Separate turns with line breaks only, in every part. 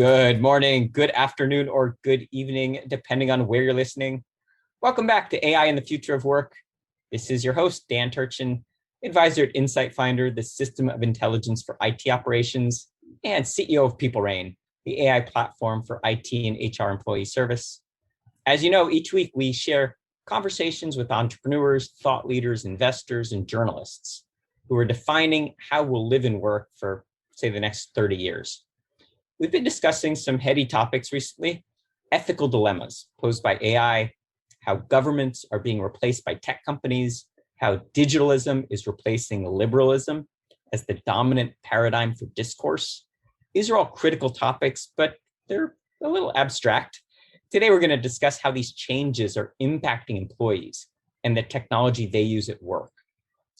Good morning, good afternoon, or good evening, depending on where you're listening. Welcome back to AI and the Future of Work. This is your host, Dan Turchin, advisor at Insight Finder, the system of intelligence for IT operations, and CEO of PeopleRain, the AI platform for IT and HR employee service. As you know, each week we share conversations with entrepreneurs, thought leaders, investors, and journalists who are defining how we'll live and work for, say, the next 30 years. We've been discussing some heady topics recently: ethical dilemmas posed by AI, how governments are being replaced by tech companies, how digitalism is replacing liberalism as the dominant paradigm for discourse. These are all critical topics, but they're a little abstract. Today, we're going to discuss how these changes are impacting employees and the technology they use at work.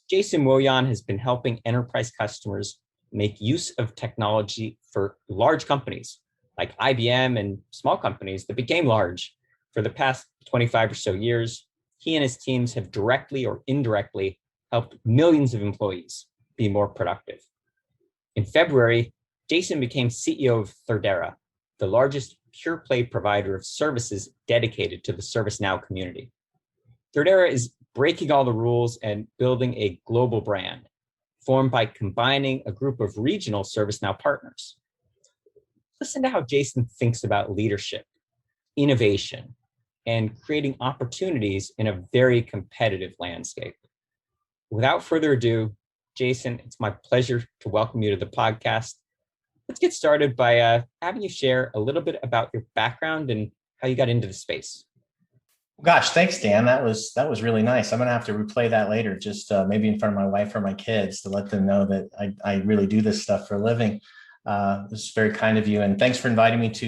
Jason Wojahn has been helping enterprise customers make use of technology for large companies like IBM and small companies that became large. For the past 25 or so years, he and his teams have directly or indirectly helped millions of employees be more productive. In February, Jason became CEO of Thirdera, the largest pure play provider of services dedicated to the ServiceNow community. Thirdera is breaking all the rules and building a global brand formed by combining a group of regional ServiceNow partners. Listen to how Jason thinks about leadership, innovation, and creating opportunities in a very competitive landscape. Without further ado, Jason, it's my pleasure to welcome you to the podcast. Let's get started by having you share a little bit about your background and how you got into the space.
Gosh, thanks, Dan. That was really nice. I'm going to have to replay that later, just maybe in front of my wife or my kids, to let them know that I really do this stuff for a living. This is very kind of you, and thanks for inviting me to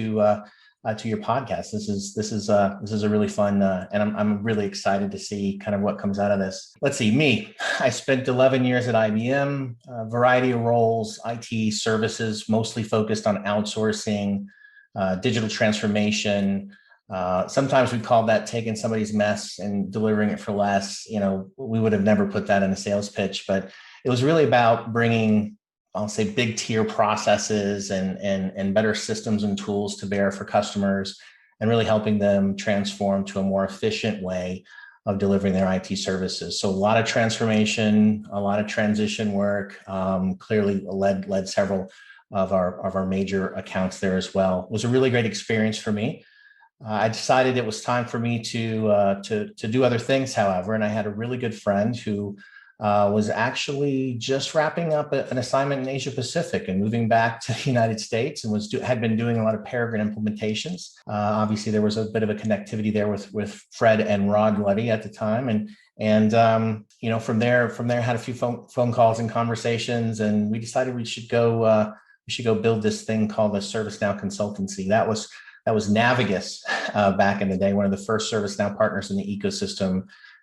your podcast. This is a really fun, and I'm really excited to see kind of what comes out of this. Let's see, me. I spent 11 years at IBM, a variety of roles, IT services, mostly focused on outsourcing, digital transformation. Sometimes we call that taking somebody's mess and delivering it for less. We would have never put that in a sales pitch, but it was really about bringing, I'll say, big tier processes and better systems and tools to bear for customers, and really helping them transform to a more efficient way of delivering their IT services. So a lot of transformation, a lot of transition work, clearly led several of our major accounts there as well. It was a really great experience for me. I decided it was time for me to do other things, however, and I had a really good friend who was actually just wrapping up an assignment in Asia Pacific and moving back to the United States, and had been doing a lot of Peregrine implementations. Obviously, there was a bit of a connectivity there with Fred and Rod Luddy at the time, and from there had a few phone calls and conversations, and we decided we should go build this thing called the ServiceNow consultancy. That was Navigus back in the day, one of the first ServiceNow partners in the ecosystem,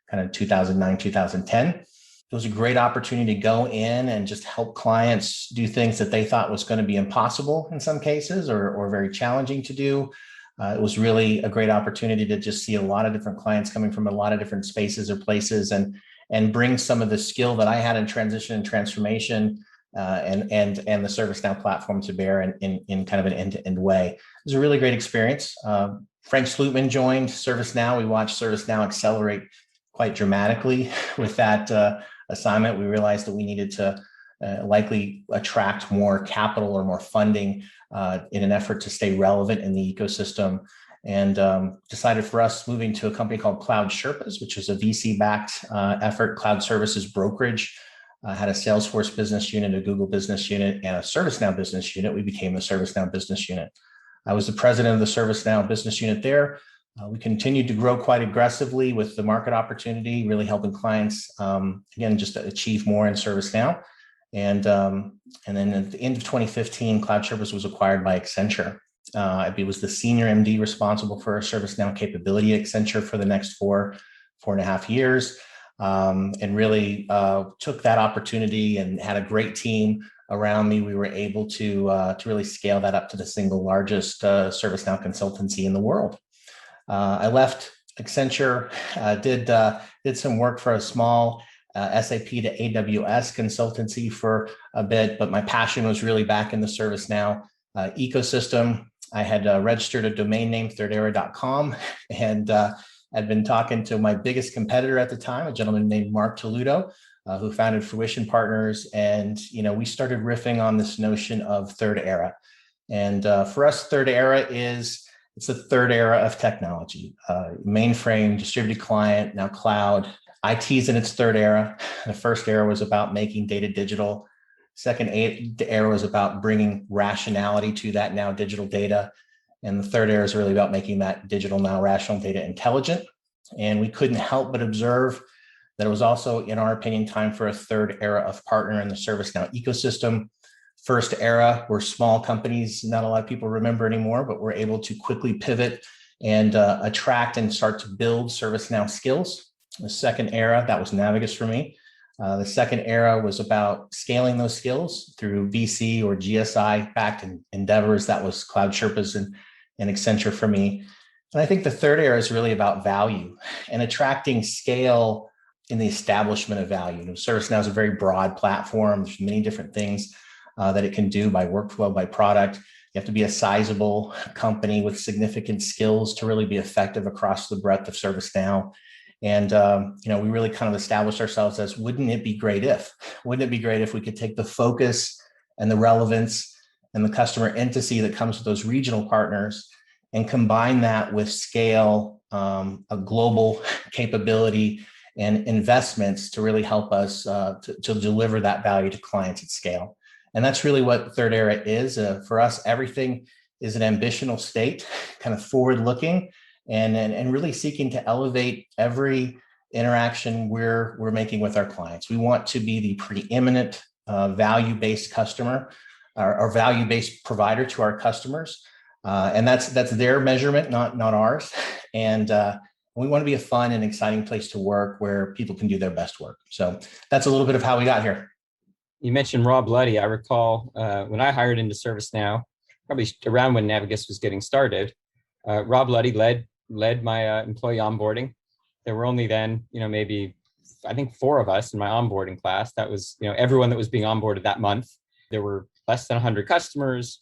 kind of 2009, 2010. It was a great opportunity to go in and just help clients do things that they thought was going to be impossible in some cases, or very challenging to do. It was really a great opportunity to just see a lot of different clients coming from a lot of different spaces or places, and bring some of the skill that I had in transition and transformation and the ServiceNow platform to bear in kind of an end-to-end way. It was a really great experience. Frank Slootman joined ServiceNow. We watched ServiceNow accelerate quite dramatically with that assignment. We realized that we needed to likely attract more capital or more funding in an effort to stay relevant in the ecosystem, and decided for us moving to a company called Cloud Sherpas, which was a VC-backed effort, cloud services brokerage. Had a Salesforce business unit, a Google business unit, and a ServiceNow business unit. We became the ServiceNow business unit. I was the president of the ServiceNow business unit there. We continued to grow quite aggressively with the market opportunity, really helping clients, again, just to achieve more in ServiceNow. And then at the end of 2015, Cloud Sherpas was acquired by Accenture. It was the senior MD responsible for our ServiceNow capability at Accenture for the next four and a half years. And really took that opportunity and had a great team around me. We were able to really scale that up to the single largest ServiceNow consultancy in the world. I left Accenture, did some work for a small SAP to AWS consultancy for a bit, but my passion was really back in the ServiceNow ecosystem. I had registered a domain name, Thirdera.com, and I'd been talking to my biggest competitor at the time, a gentleman named Mark Toludo, who founded Fruition Partners. And, we started riffing on this notion of Thirdera. And for us, Thirdera it's the third era of technology, mainframe, distributed client, now cloud. IT's in its third era. The first era was about making data digital. Second era was about bringing rationality to that now digital data. And the third era is really about making that digital now rational data intelligent. And we couldn't help but observe that it was also, in our opinion, time for a third era of partner in the ServiceNow ecosystem. First era were small companies, not a lot of people remember anymore, but we're able to quickly pivot and attract and start to build ServiceNow skills. The second era, that was Navigus for me. The second era was about scaling those skills through VC or GSI backed endeavors. That was Cloud Sherpas and Accenture for me. And I think the third era is really about value and attracting scale in the establishment of value. ServiceNow is a very broad platform. There's many different things that it can do by workflow, by product. You have to be a sizable company with significant skills to really be effective across the breadth of ServiceNow. And, we really kind of established ourselves as, wouldn't it be great if we could take the focus and the relevance and the customer intimacy that comes with those regional partners and combine that with scale, a global capability and investments to really help us to deliver that value to clients at scale. And that's really what Thirdera is. For us, everything is an ambitional state, kind of forward looking, and really seeking to elevate every interaction we're making with our clients. We want to be the preeminent value-based customer or value-based provider to our customers. And that's their measurement, not ours. And we want to be a fun and exciting place to work where people can do their best work. So that's a little bit of how we got here.
You mentioned Rob Luddy. I recall when I hired into ServiceNow, probably around when Navigus was getting started, Rob Luddy led my employee onboarding. There were only then, maybe I think 4 of us in my onboarding class. That was, everyone that was being onboarded that month. There were less than 100 customers,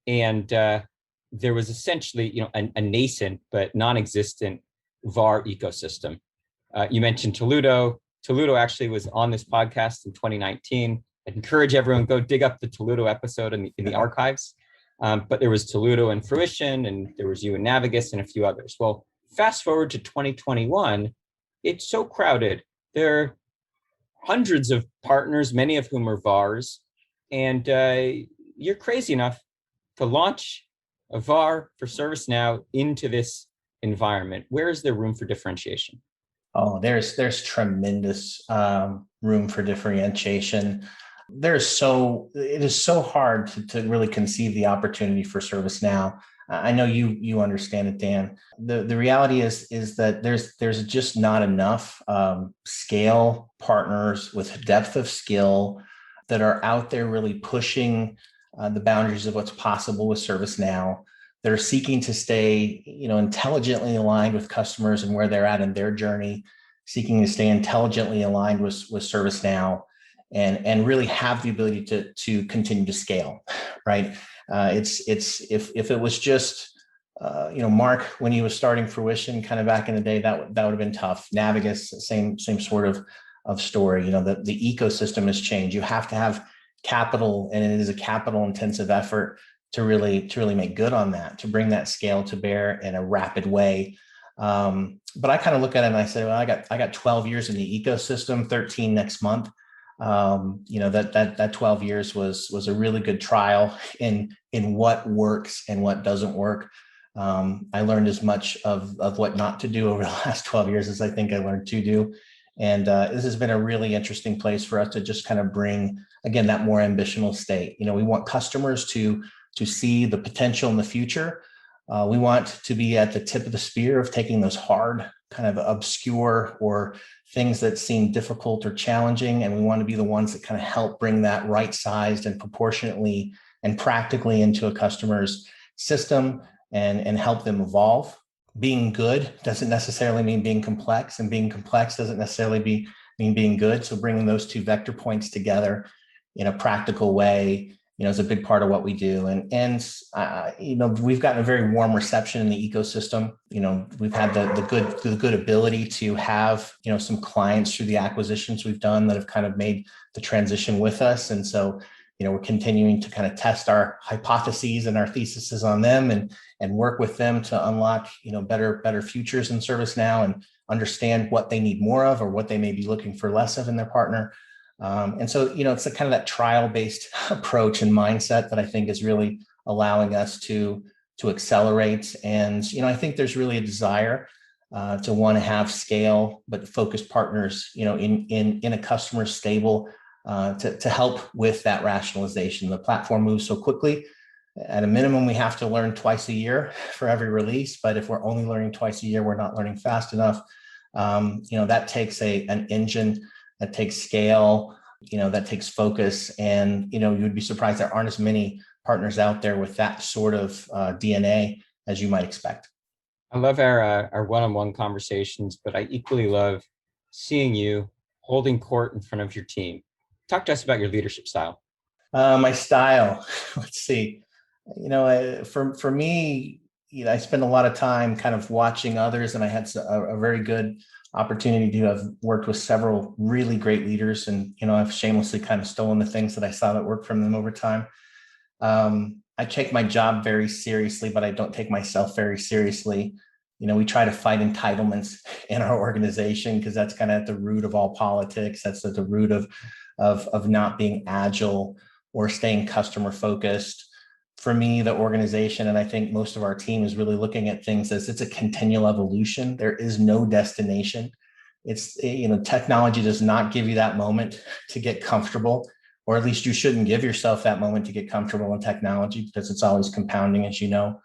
and there was essentially, a nascent but non-existent VAR ecosystem. You mentioned Toludo. Toludo actually was on this podcast in 2019. I'd encourage everyone go dig up the Toludo episode in the archives. But there was Toludo and Fruition, and there was you and Navigus and a few others. Well, fast forward to 2021, it's so crowded. There are hundreds of partners, many of whom are VARs, and you're crazy enough to launch a VAR for ServiceNow into this environment. Where is there room for differentiation?
Oh, there's tremendous room for differentiation. It is so hard to really conceive the opportunity for ServiceNow. I know you understand it, Dan. The reality is that there's just not enough scale partners with depth of skill that are out there really pushing the boundaries of what's possible with ServiceNow. That are seeking to stay, intelligently aligned with customers and where they're at in their journey, seeking to stay intelligently aligned with ServiceNow, and really have the ability to continue to scale, right? If it was just Mark when he was starting Fruition kind of back in the day, that would have been tough. Navigus, same sort of story. The ecosystem has changed. You have to have capital, and it is a capital intensive effort to really make good on that, to bring that scale to bear in a rapid way. But I kind of look at it and I say, well, I got 12 years in the ecosystem, 13 next month. That 12 years was a really good trial in what works and what doesn't work. I learned as much of what not to do over the last 12 years as I think I learned to do. And this has been a really interesting place for us to just kind of bring, again, that more ambitional state. We want customers to see the potential in the future. We want to be at the tip of the spear of taking those hard, kind of obscure or things that seem difficult or challenging. And we want to be the ones that kind of help bring that right-sized and proportionately and practically into a customer's system and help them evolve. Being good doesn't necessarily mean being complex, and being complex doesn't necessarily mean being good. So bringing those two vector points together in a practical way is a big part of what we do. And we've gotten a very warm reception in the ecosystem. We've had the good ability to have, some clients through the acquisitions we've done that have kind of made the transition with us. And so, we're continuing to kind of test our hypotheses and our theses on them and work with them to unlock, better futures in ServiceNow and understand what they need more of or what they may be looking for less of in their partner. And so, it's a kind of that trial-based approach and mindset that I think is really allowing us to accelerate. And, I think there's really a desire to want to have scale, but focused partners, in a customer stable to help with that rationalization. The platform moves so quickly. At a minimum, we have to learn twice a year for every release. But if we're only learning twice a year, we're not learning fast enough. That takes an engine, that takes scale, that takes focus. And, you would be surprised there aren't as many partners out there with that sort of DNA as you might expect.
I love our one-on-one conversations, but I equally love seeing you holding court in front of your team. Talk to us about your leadership style.
My style, let's see, for me, I spend a lot of time kind of watching others, and I had a very good opportunity to have worked with several really great leaders. And, I've shamelessly kind of stolen the things that I saw that worked from them over time. I take my job very seriously, but I don't take myself very seriously. We try to fight entitlements in our organization because that's kind of at the root of all politics. That's at the root of not being agile or staying customer focused. For me, the organization, and I think most of our team, is really looking at things as it's a continual evolution. There is no destination. It's, technology does not give you that moment to get comfortable, or at least you shouldn't give yourself that moment to get comfortable in technology because it's always compounding, as you know.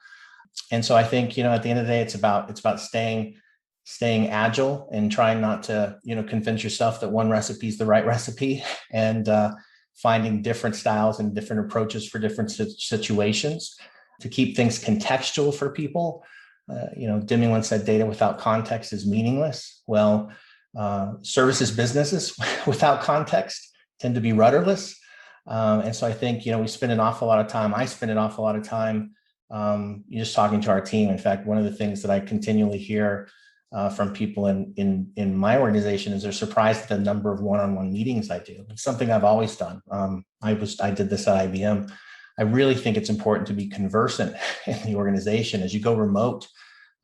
And so I think, at the end of the day, it's about staying agile and trying not to, convince yourself that one recipe is the right recipe, and finding different styles and different approaches for different situations to keep things contextual for people. Deming once said data without context is meaningless. Well, services businesses without context tend to be rudderless. And so I think, I spend an awful lot of time just talking to our team. In fact, one of the things that I continually hear from people in my organization is they're surprised at the number of one-on-one meetings I do. It's something I've always done. I did this at IBM. I really think it's important to be conversant in the organization as you go remote.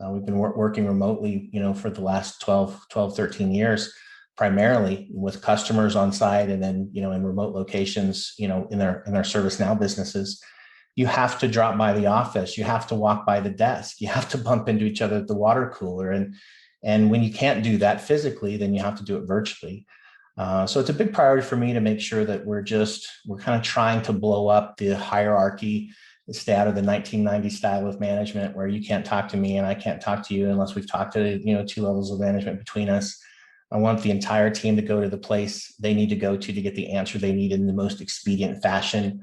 We've been working remotely, for the last 13 years, primarily with customers on site, and then, in remote locations, in their ServiceNow businesses. You have to drop by the office. You have to walk by the desk. You have to bump into each other at the water cooler. And when you can't do that physically, then you have to do it virtually. So it's a big priority for me to make sure that we're kind of trying to blow up the hierarchy, stay out of the 1990s style of management where you can't talk to me and I can't talk to you unless we've talked to, two levels of management between us. I want the entire team to go to the place they need to go to get the answer they need in the most expedient fashion.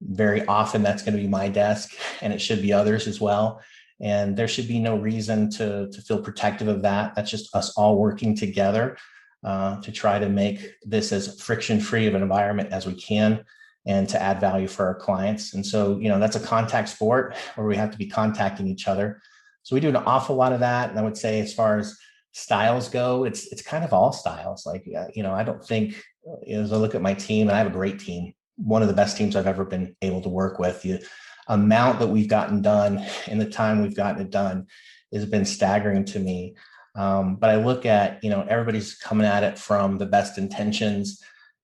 Very often that's going to be my desk, and it should be others as well. And there should be no reason to feel protective of that. That's just us all working together to try to make this as friction-free of an environment as we can and to add value for our clients. And so, that's a contact sport where we have to be contacting each other. So we do an awful lot of that. And I would say as far as styles go, it's kind of all styles. Like, I don't think, as I look at my team, and I have a great team, one of the best teams I've ever been able to work with. The amount that we've gotten done in the time we've gotten it done has been staggering to me. But I look at, everybody's coming at it from the best intentions.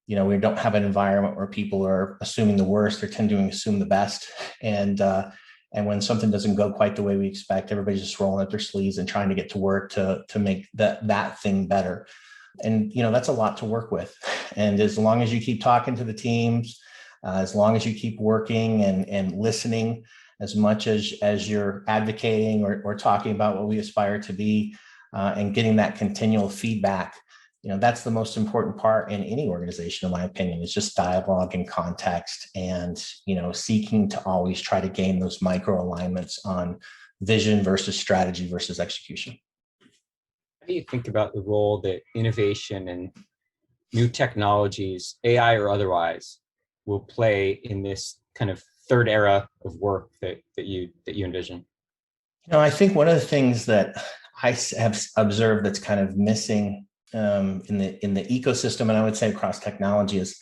We don't have an environment where people are assuming the worst. They're tending to assume the best. And when something doesn't go quite the way we expect, everybody's just rolling up their sleeves and trying to get to work to make that thing better. And, that's a lot to work with. And as long as you keep talking to the teams, as long as you keep working and listening as much as you're advocating or talking about what we aspire to be, and getting that continual feedback, that's the most important part in any organization, in my opinion. It's just dialogue and context and, seeking to always try to gain those micro alignments on vision versus strategy versus execution.
How do you think about the role that innovation and new technologies, AI or otherwise, will play in this kind of third era of work that you envision?
I think one of the things that have observed that's kind of missing in the ecosystem, and I would say across technology, is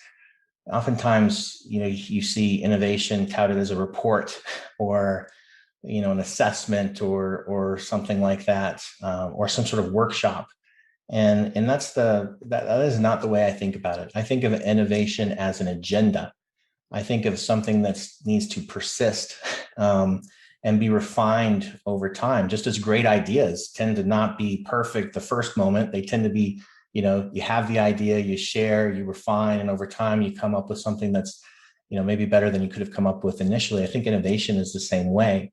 oftentimes, you see innovation touted as a report or, an assessment or something like that, or some sort of workshop. And that is not the way I think about it. I think of innovation as an agenda. I think of something that needs to persist and be refined over time. Just as great ideas tend to not be perfect the first moment, they tend to be, you have the idea, you share, you refine, and over time you come up with something that's, maybe better than you could have come up with initially. I think innovation is the same way.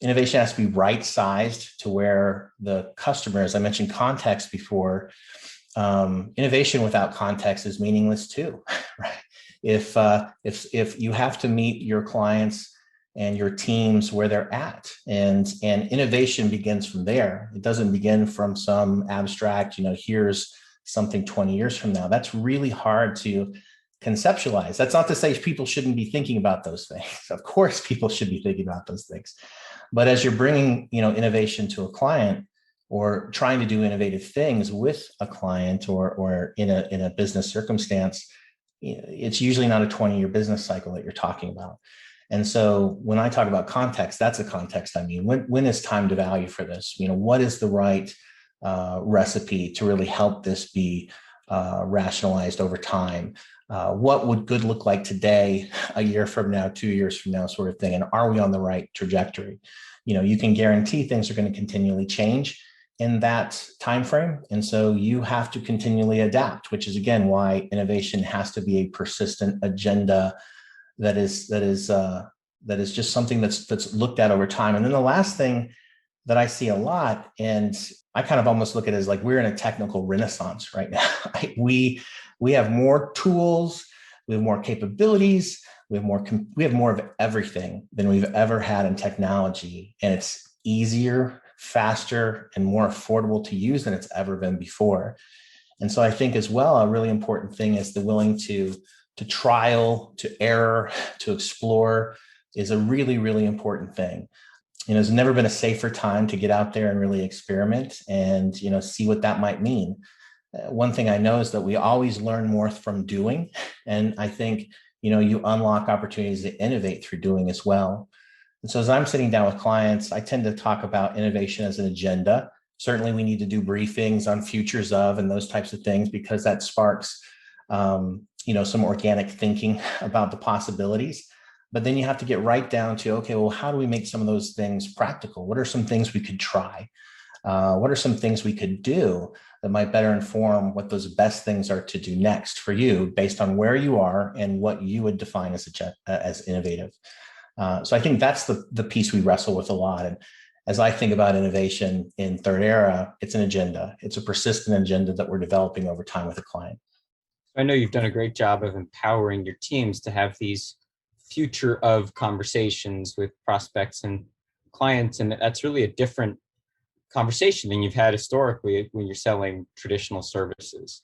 Innovation has to be right-sized to where the customer, as I mentioned, context before. Innovation without context is meaningless too, right? If you have to meet your clients and your teams where they're at, and innovation begins from there. It doesn't begin from some abstract, here's something 20 years from now. That's really hard to conceptualize. That's not to say people shouldn't be thinking about those things. Of course, people should be thinking about those things. But as you're bringing, innovation to a client or trying to do innovative things with a client or in a business circumstance, it's usually not a 20-year business cycle that you're talking about. And so when I talk about context, that's a context I mean. When is time to value for this? What is the right recipe to really help this be rationalized over time? What would good look like today, a year from now, 2 years from now, sort of thing? And are we on the right trajectory? You can guarantee things are going to continually change in that time frame. And so you have to continually adapt, which is, again, why innovation has to be a persistent agenda that is just something that's looked at over time. And then the last thing that I see a lot, and I kind of almost look at it as like we're in a technical renaissance right now. We have more tools, we have more capabilities, we have more of everything than we've ever had in technology, and it's easier, faster, and more affordable to use than it's ever been before. And so I think as well, a really important thing is the willing to trial, to error, to explore is a really, really important thing. There's never been a safer time to get out there and really experiment and, see what that might mean. One thing I know is that we always learn more from doing. And I think, you unlock opportunities to innovate through doing as well. And so as I'm sitting down with clients, I tend to talk about innovation as an agenda. Certainly we need to do briefings on futures of and those types of things, because that sparks, some organic thinking about the possibilities. But then you have to get right down to, okay, well, how do we make some of those things practical? What are some things we could try? What are some things we could do that might better inform what those best things are to do next for you based on where you are and what you would define as innovative? So I think that's the piece we wrestle with a lot. And as I think about innovation in Thirdera, it's an agenda. It's a persistent agenda that we're developing over time with a client.
I know you've done a great job of empowering your teams to have these future of conversations with prospects and clients. And that's really a different conversation than you've had historically when you're selling traditional services.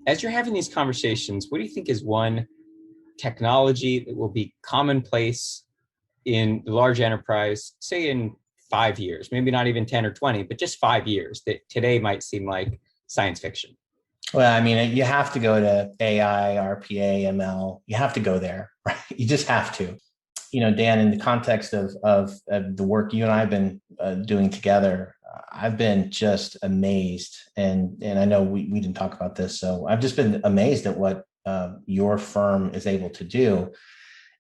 As you're having these conversations, what do you think is one technology that will be commonplace in the large enterprise, say in 5 years, maybe not even 10 or 20, but just 5 years, that today might seem like science fiction?
Well, I mean, you have to go to AI, RPA, ML. You have to go there, right? You just have to. Dan, in the context of the work you and I have been doing together, I've been just amazed. And I know we didn't talk about this, so I've just been amazed at what your firm is able to do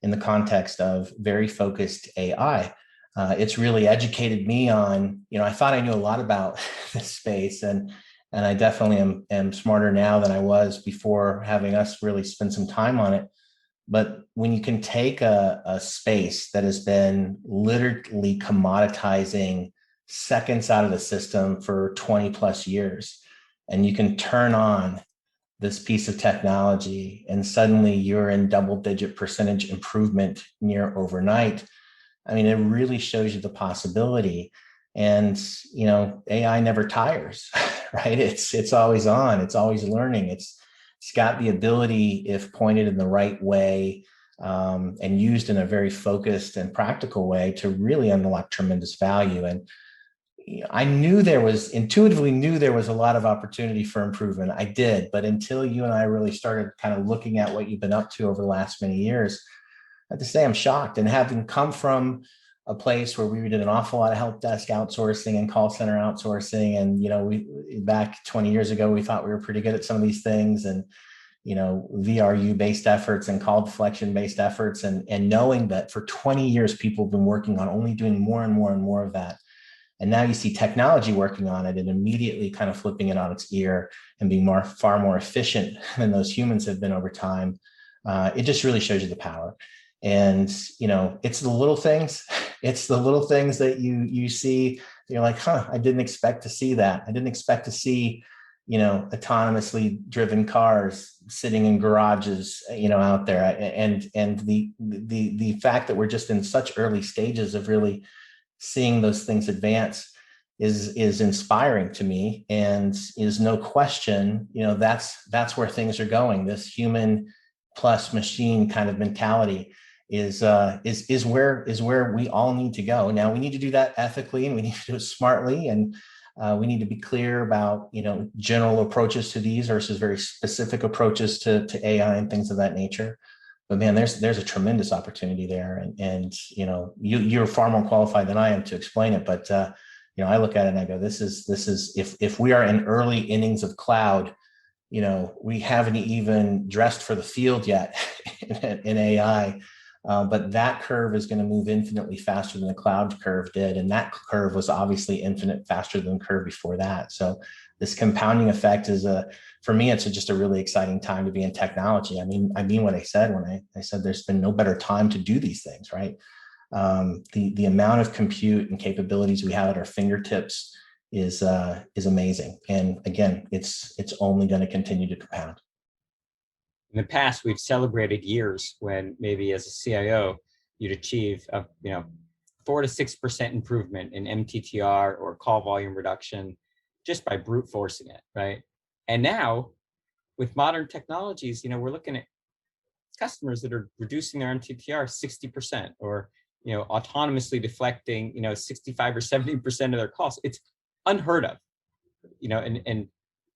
in the context of very focused AI. It's really educated me on, I thought I knew a lot about this space, and I definitely am smarter now than I was before having us really spend some time on it. But when you can take a space that has been literally commoditizing seconds out of the system for 20 plus years, and you can turn on this piece of technology and suddenly you're in double-digit percentage improvement near overnight, I mean, it really shows you the possibility. And, AI never tires, right? It's always on, it's always learning. It's got the ability, if pointed in the right way, and used in a very focused and practical way to really unlock tremendous value. And I intuitively knew there was a lot of opportunity for improvement. I did, but until you and I really started kind of looking at what you've been up to over the last many years, I have to say I'm shocked. And having come from a place where we did an awful lot of help desk outsourcing and call center outsourcing, and we back 20 years ago we thought we were pretty good at some of these things, and VRU based efforts and call deflection based efforts, and knowing that for 20 years people have been working on only doing more and more and more of that. And now you see technology working on it and immediately kind of flipping it on its ear and being far more efficient than those humans have been over time. It just really shows you the power. And, it's the little things. It's the little things that you see. You're like, I didn't expect to see that. I didn't expect to see, autonomously driven cars sitting in garages, out there. And the fact that we're just in such early stages of really seeing those things advance is inspiring to me, and is no question, that's where things are going. This human plus machine kind of mentality is where we all need to go. Now we need to do that ethically, and we need to do it smartly, and we need to be clear about general approaches to these versus very specific approaches to AI and things of that nature. But man, there's a tremendous opportunity there, and you're far more qualified than I am to explain it. But I look at it and I go, this is if we are in early innings of cloud, we haven't even dressed for the field yet in AI. But that curve is going to move infinitely faster than the cloud curve did, and that curve was obviously infinite faster than the curve before that. So this compounding effect is for me, it's just a really exciting time to be in technology. I mean what I said when I said there's been no better time to do these things, right? The amount of compute and capabilities we have at our fingertips is amazing. And again, it's only going to continue to compound.
In the past, we've celebrated years when maybe as a CIO, you'd achieve a 4 to 6% improvement in MTTR or call volume reduction just by brute forcing it, right? And now, with modern technologies, we're looking at customers that are reducing their MTTR 60%, or autonomously deflecting 65 or 70% of their calls. It's unheard of, and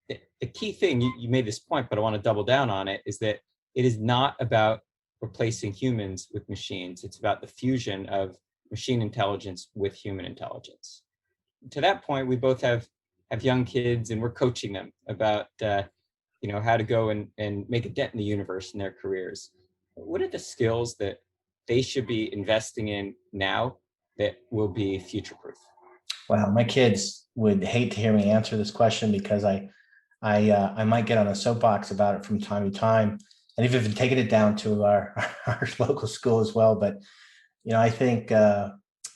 the key thing, you made this point, but I want to double down on it, is that it is not about replacing humans with machines. It's about the fusion of machine intelligence with human intelligence. To that point, we both have young kids, and we're coaching them about how to go and make a dent in the universe in their careers. What are the skills that they should be investing in now that will be future-proof?
Wow, my kids would hate to hear me answer this question, because I might get on a soapbox about it from time to time, and even taken it down to our local school as well. But I think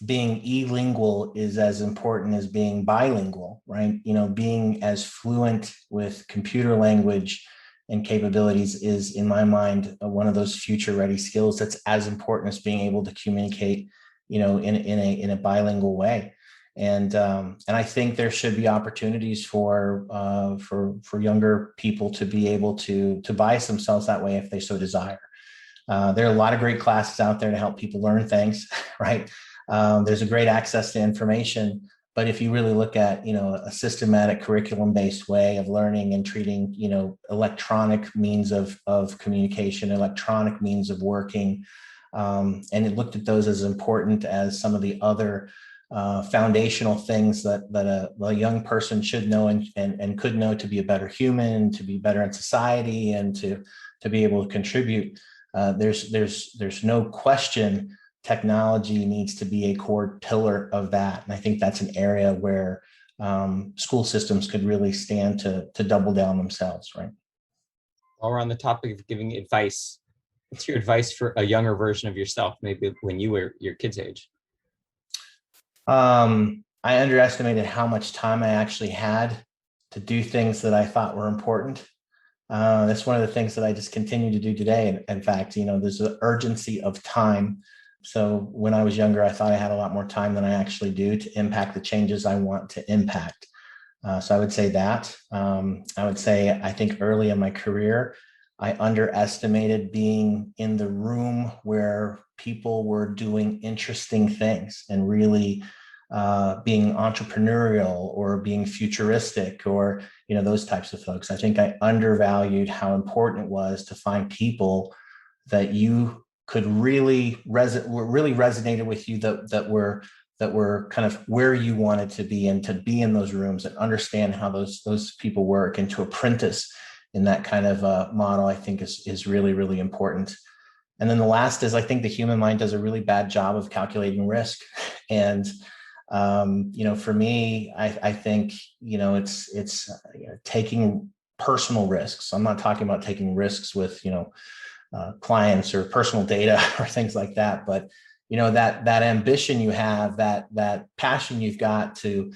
being e-lingual is as important as being bilingual, right? Being as fluent with computer language and capabilities is, in my mind, one of those future-ready skills that's as important as being able to communicate, in a bilingual way. And I think there should be opportunities for younger people to be able to bias themselves that way if they so desire. There are a lot of great classes out there to help people learn things, right? There's a great access to information, but if you really look at a systematic curriculum-based way of learning and treating electronic means of communication, electronic means of working, and it looked at those as important as some of the other foundational things that a young person should know and could know to be a better human, to be better in society, and to be able to contribute. There's no question technology needs to be a core pillar of that. And I think that's an area where school systems could really stand to double down themselves, right?
While we're on the topic of giving advice, what's your advice for a younger version of yourself, maybe when you were your kid's age?
I underestimated how much time I actually had to do things that I thought were important. That's one of the things that I just continue to do today. In fact, there's an urgency of time. So when I was younger, I thought I had a lot more time than I actually do to impact the changes I want to impact. So I would say that. I would say, I think early in my career, I underestimated being in the room where people were doing interesting things and really being entrepreneurial or being futuristic or, those types of folks. I think I undervalued how important it was to find people that you could really resonated with you, that were kind of where you wanted to be, and to be in those rooms and understand how those people work, and to apprentice in that kind of model, I think is really, really important. And then the last is, I think the human mind does a really bad job of calculating risk. And, for me, I think, it's taking personal risks. I'm not talking about taking risks with, clients or personal data or things like that, but that ambition you have, that passion you've got to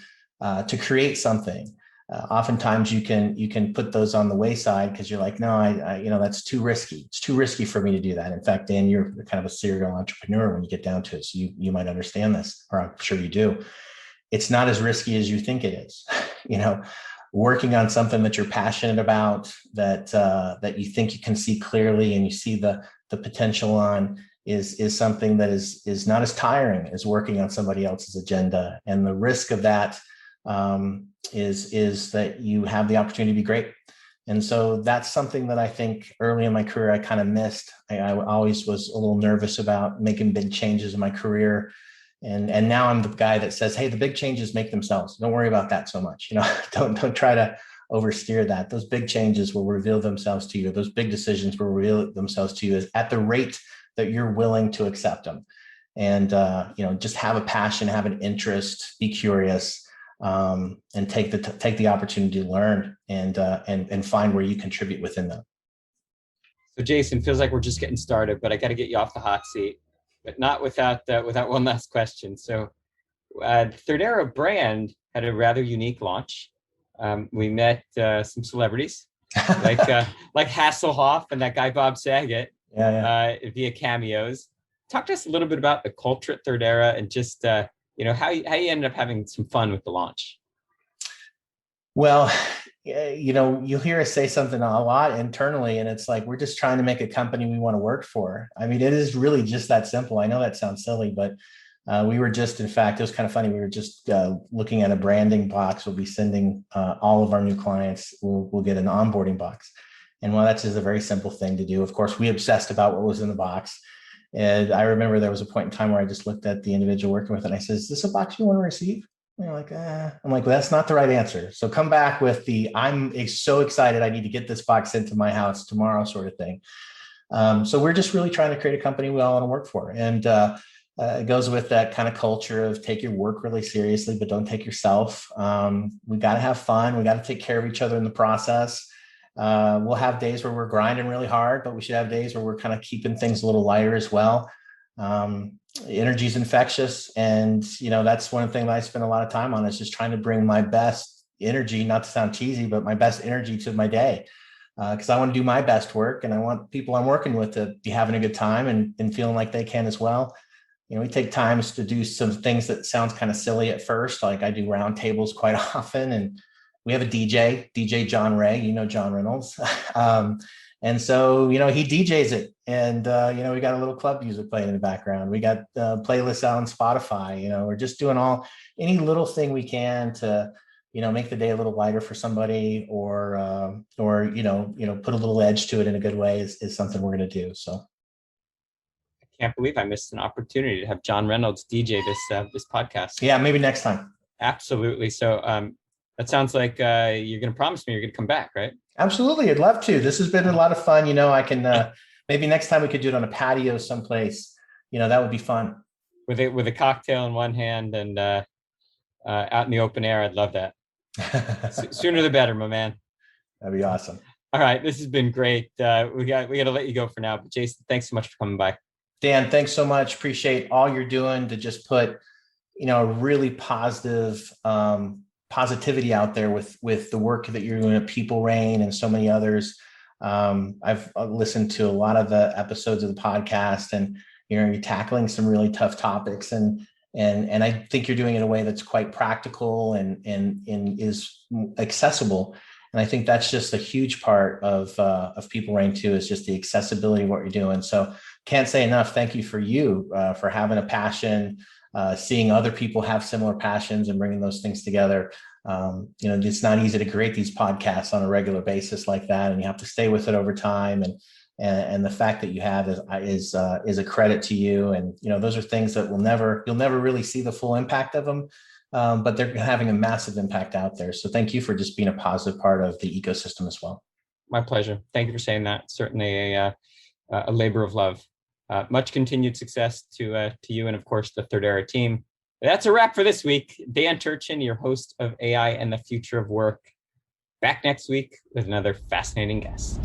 create something. Oftentimes you can put those on the wayside because you're like, no, I that's too risky. It's too risky for me to do that. In fact, Dan, you're kind of a serial entrepreneur when you get down to it, so you might understand this, or I'm sure you do. It's not as risky as you think it is. Working on something that you're passionate about, that you think you can see clearly and you see the potential on, is something that is not as tiring as working on somebody else's agenda. And the risk of that is that you have the opportunity to be great. And so that's something that I think early in my career I kind of missed. I always was a little nervous about making big changes in my career. And now I'm the guy that says, hey, the big changes make themselves. Don't worry about that so much. Don't try to oversteer that. Those big changes will reveal themselves to you. Those big decisions will reveal themselves to you as at the rate that you're willing to accept them. And, just have a passion, have an interest, be curious, and take the opportunity to learn and find where you contribute within them.
So Jason, feels like we're just getting started, but I got to get you off the hot seat, but not without one last question. So Thirdera brand had a rather unique launch. We met some celebrities like Hasselhoff and that guy Bob Saget via cameos. Talk to us a little bit about the culture at Thirdera and just how you ended up having some fun with the launch.
Well, you'll hear us say something a lot internally, and it's like, we're just trying to make a company we want to work for. I mean, it is really just that simple. I know that sounds silly, but we were just, in fact, it was kind of funny. We were just looking at a branding box. We'll be sending all of our new clients, we'll get an onboarding box. And while that's just a very simple thing to do, of course, we obsessed about what was in the box. And I remember there was a point in time where I just looked at the individual working with it and I said, is this a box you want to receive? And they're like, I'm like, well, that's not the right answer. So come back with I'm so excited, I need to get this box into my house tomorrow sort of thing. So we're just really trying to create a company we all want to work for. And it goes with that kind of culture of take your work really seriously, but don't take yourself. We got to have fun. We got to take care of each other in the process. We'll have days where we're grinding really hard, but we should have days where we're kind of keeping things a little lighter as well. Energy is infectious. And, that's one thing that I spend a lot of time on, is just trying to bring my best energy, not to sound cheesy, but my best energy to my day. Because I want to do my best work, and I want people I'm working with to be having a good time and feeling like they can as well. We take times to do some things that sounds kind of silly at first. Like I do roundtables quite often, and we have a DJ John Ray, John Reynolds. And so, he DJs it, and, we got a little club music playing in the background. We got playlists out on Spotify. We're just doing any little thing we can to, make the day a little lighter for somebody, or put a little edge to it in a good way is something we're going to do. So.
I can't believe I missed an opportunity to have John Reynolds DJ this podcast.
Yeah, maybe next time.
Absolutely. So that sounds like you're going to promise me you're going to come back, right?
Absolutely. I'd love to. This has been a lot of fun. I can maybe next time we could do it on a patio someplace. That would be fun.
With a cocktail in one hand and out in the open air. I'd love that. Sooner the better, my man.
That'd be awesome.
All right. This has been great. We got to let you go for now. But Jason, thanks so much for coming by.
Dan, thanks so much. Appreciate all you're doing to just put, a really positive positivity out there with the work that you're doing at People Rain and so many others. I've listened to a lot of the episodes of the podcast, and you're tackling some really tough topics, and I think you're doing it in a way that's quite practical and is accessible. And I think that's just a huge part of People Brain too, is just the accessibility of what you're doing. So can't say enough. Thank you for having a passion, seeing other people have similar passions and bringing those things together. It's not easy to create these podcasts on a regular basis like that, and you have to stay with it over time. And the fact that you have is a credit to you. And those are things that you'll never really see the full impact of them, but they're having a massive impact out there. So thank you for just being a positive part of the ecosystem as well.
My pleasure. Thank you for saying that. Certainly a labor of love. Much continued success to you and, of course, the Thirdera team. That's a wrap for this week. Dan Turchin, your host of AI and the Future of Work. Back next week with another fascinating guest.